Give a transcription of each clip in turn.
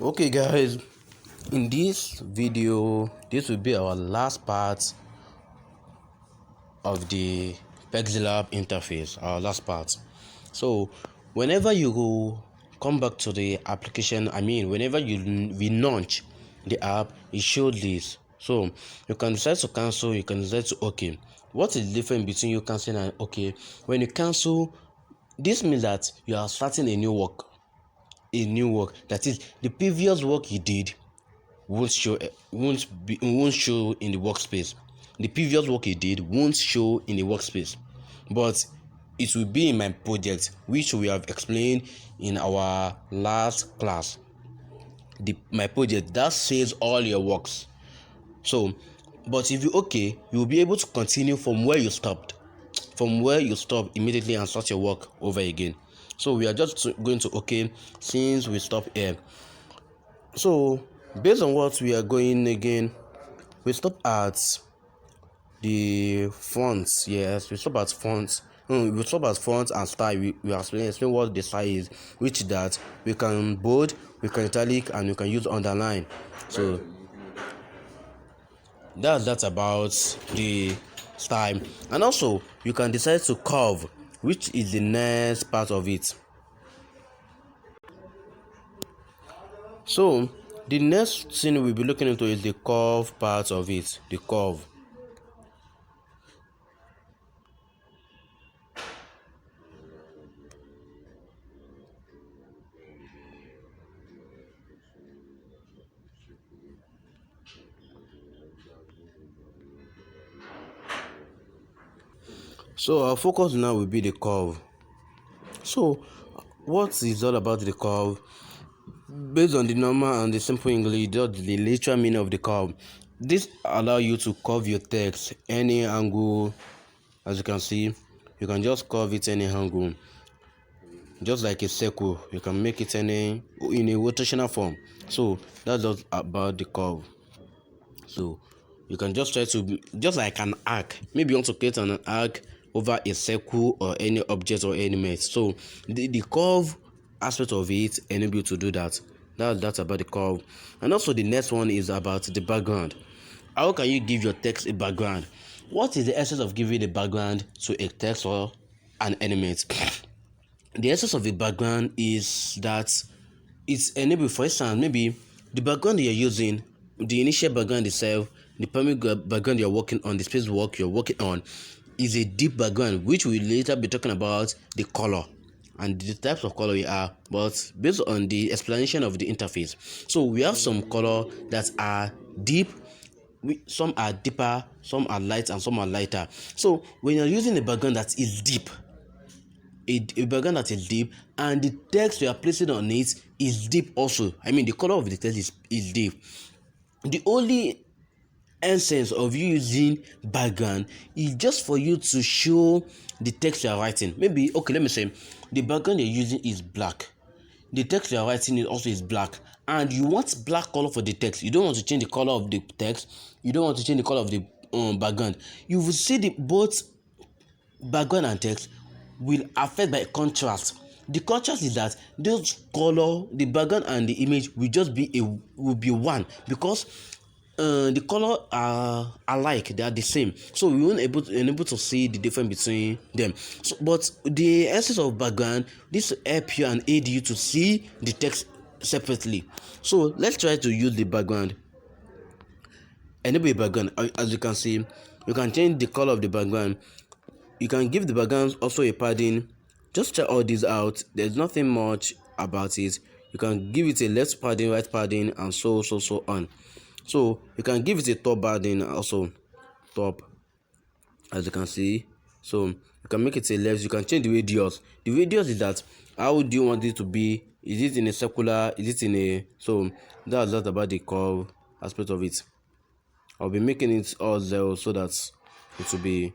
Okay guys, in this video this will be our last part of the Pixellab interface, our last part. So whenever you come back to the application, whenever you relaunch the app, it shows this. So you can decide to cancel, you can decide to okay. What is the difference between you canceling and okay? When you cancel, this means that you are starting a new work. That is, the previous work you did won't show in the workspace. The previous work you did won't show in the workspace, but it will be in my project, which we have explained in our last class. My project that saves all your works. So but if you okay, you will be able to continue from where you stopped, immediately, and start your work over again. So we are just going to okay since we stop here. So based on what we are going again, we stop at the fonts. Yes, we stop at fonts. We stop at fonts and style. We explain what the style is, which that we can bold, we can italic, and we can use underline. So that's about the style. And also you can decide to curve, which is the next part of it. So the next thing we'll be looking into is the curve part of it. The curve. So our focus now will be the curve. So what is all about the curve? Based on the normal and the simple English, that's the literal meaning of the curve. This allow you to curve your text any angle. As you can see, you can just curve it any angle, just like a circle. You can make it in a rotational form. So that's just about the curve. So you can just try to just like an arc. Maybe you want to create an arc over a circle or any object or element. So the curve aspect of it enable you to do that. That's about the curve. And also the next one is about the background. How can you give your text a background? What is the essence of giving a background to a text or an element? The essence of a background is that it's enabled. For instance, maybe the background you're using, the initial background itself, the primary background you're working on, the space work you're working on, is a deep background, which we later be talking about the color and the types of color we are, but based on the explanation of the interface. So we have some color that are deep, some are deeper, some are light, and some are lighter. So when you're using a background that is deep, a background that is deep, and the text you are placing on it is deep also, the color of the text is deep, the only essence of you using background is just for you to show the text you are writing. Maybe okay, let me say the background you're using is black, the text you are writing is also black, and you want black color for the text. You don't want to change the color of the text, you don't want to change the color of the background. You will see the both background and text will affect by contrast. The contrast is that those color, the background and the image will just be one, because the color are alike, they are the same, so we won't able to see the difference between them. So but the essence of background, this help you and aid you to see the text separately. So let's try to use the background. Enable a background. As you can see, you can change the color of the background. You can give the background also a padding. Just try all these out. There's nothing much about it. You can give it a left padding, right padding, and so on. So you can give it a top padding also, top, as you can see. So you can make it a left. You can change the radius. The radius is that how do you want it to be? Is it in a circular? Is it in a so that's just about the curve aspect of it. I'll be making it all 0 so that it will be,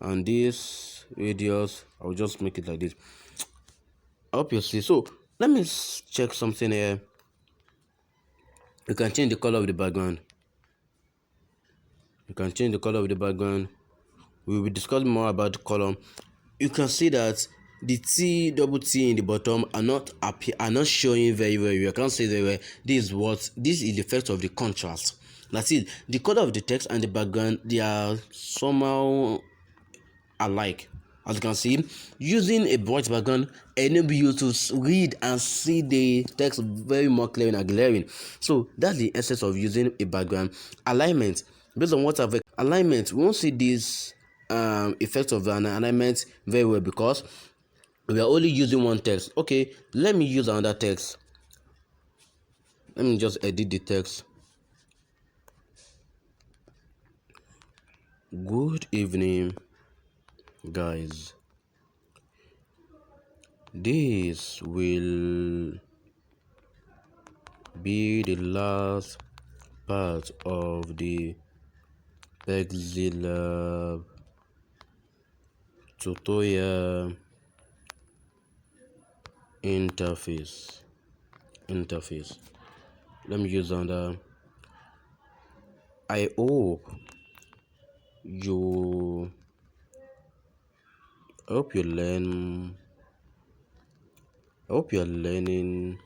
and this radius I'll just make it like this. I hope you see. So let me check something here. You can change the color of the background. You can change the color of the background. We will discuss more about the color. You can see that the T double T in the bottom are not showing very well. You can't say very well. This is the effect of the contrast. That's it. The color of the text and the background, they are somehow alike. As you can see, using a bright background enable you to read and see the text very more clear and glaring. So that's the essence of using a background. Alignment, based on what I've alignment, we won't see this effect of an alignment very well because we are only using one text. Okay, let me use another text. Let me just edit the text. Good evening, guys. This will be the last part of the Pixellab tutorial interface. Let me use under. I you hope you learn. I hope you're learning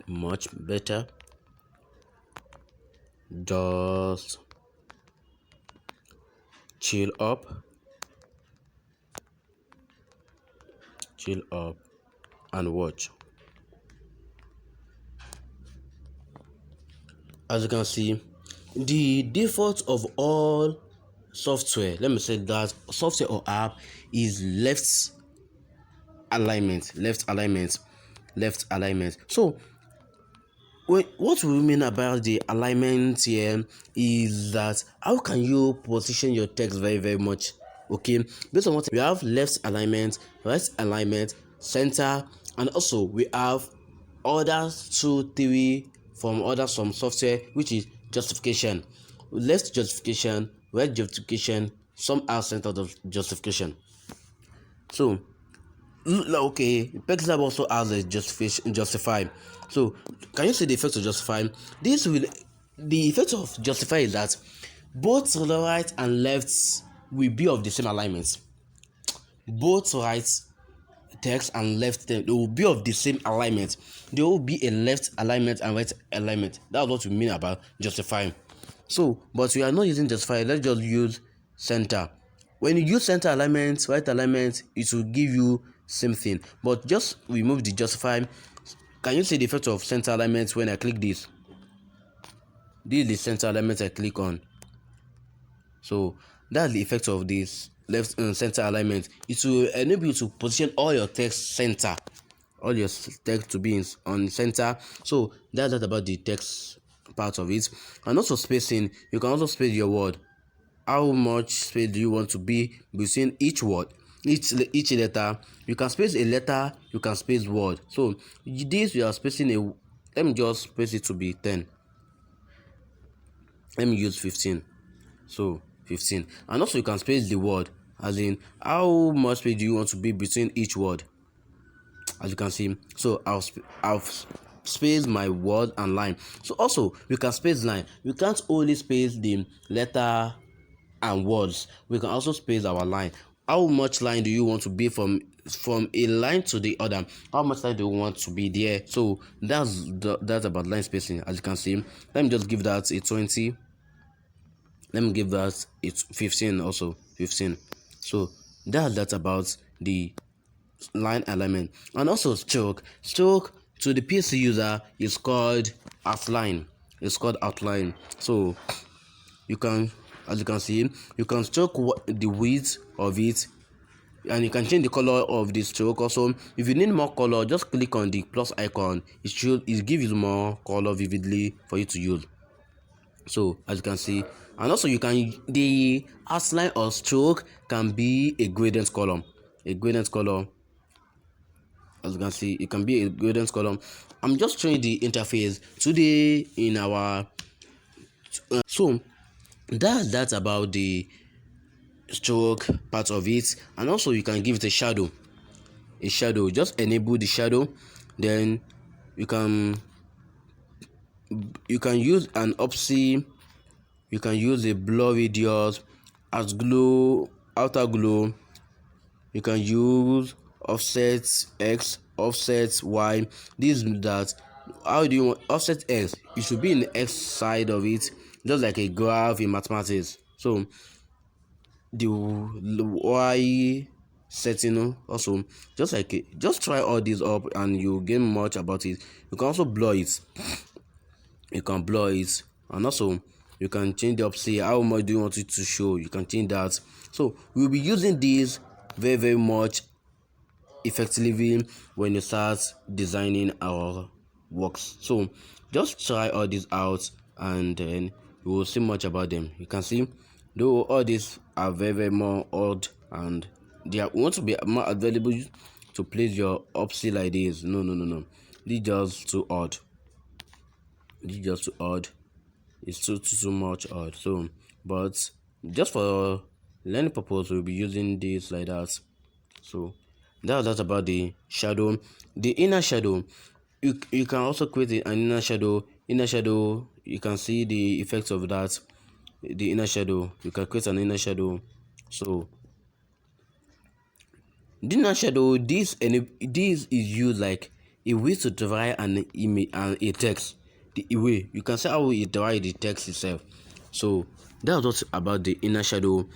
much better. Just chill up and watch. As you can see, the default of all software, let me say that software or app, is left alignment. So what we mean about the alignment here is that how can you position your text very very much. Okay, based on what we have: left alignment, right alignment, center, and also we have other 2 3 from some software, which is justification. Left justification, right justification, some are center of justification. So okay, Pixellab also has a justify. So can you see the effect of justify? The effect of justify is that both the right and left will be of the same alignment. Both right text and left text, they will be of the same alignment. There will be a left alignment and right alignment. That's what we mean about justifying. So, but we are not using justify. Let's just use center. When you use center alignment, right alignment, it will give you same thing. But just remove the justify. Can you see the effect of center alignment when I click this? This is the center alignment I click on. So that's the effect of this left center alignment. It will enable you to position all your text center, all your text to be on center. So that's that about the text part of it. And also spacing, you can also space your word. How much space do you want to be between each word, each letter? You can space a letter, you can space word. So this we are spacing a, let me just space it to be 10. Let me use 15. So 15. And also you can space the word, as in how much space do you want to be between each word, as you can see. So I've spaced my word and line. So also we can space line. We can't only space the letter and words, we can also space our line. How much line do you want to be from a line to the other? How much line do you want to be there? So that's about line spacing. As you can see, let me just give that a 20. Let me give that it's 15 also 15. So that's about the line alignment. And also stroke to the PC user is called outline. So you can, as you can see, you can stroke the width of it, and you can change the color of the stroke. Also, if you need more color, just click on the plus icon. It gives you more color vividly for you to use. So as you can see, and also you can, the outline or stroke can be a gradient column. As you can see, it can be a gradient column. I'm just showing the interface today in our so that's about the stroke part of it. And also you can give it a shadow. Just enable the shadow, then you can use an opsi, you can use a blur radius, as glow, outer glow, you can use offset x, offset y. This that, how do you want offset x? It should be in the x side of it, just like a graph in mathematics. So the y setting also, just like just try all these up and you gain much about it. You can also blur it, and also you can change the opposite. How much do you want it to show? You can change that. So we'll be using this very much effectively when you start designing our works. So just try all these out and then you will see much about them. You can see though all these are very more odd, and they are want to be more available to place your opposite like this. No, this just too odd. This just too odd. It's too much odd. So but just for learning purpose, we'll be using this like that. So that's about the shadow. The inner shadow, you can also create an inner shadow. Inner shadow, you can see the effects of that. The inner shadow, you can create an inner shadow. So the inner shadow, this is used like a way to divide an image and a text. The way you can see how it divide the text itself. So that's what about the inner shadow.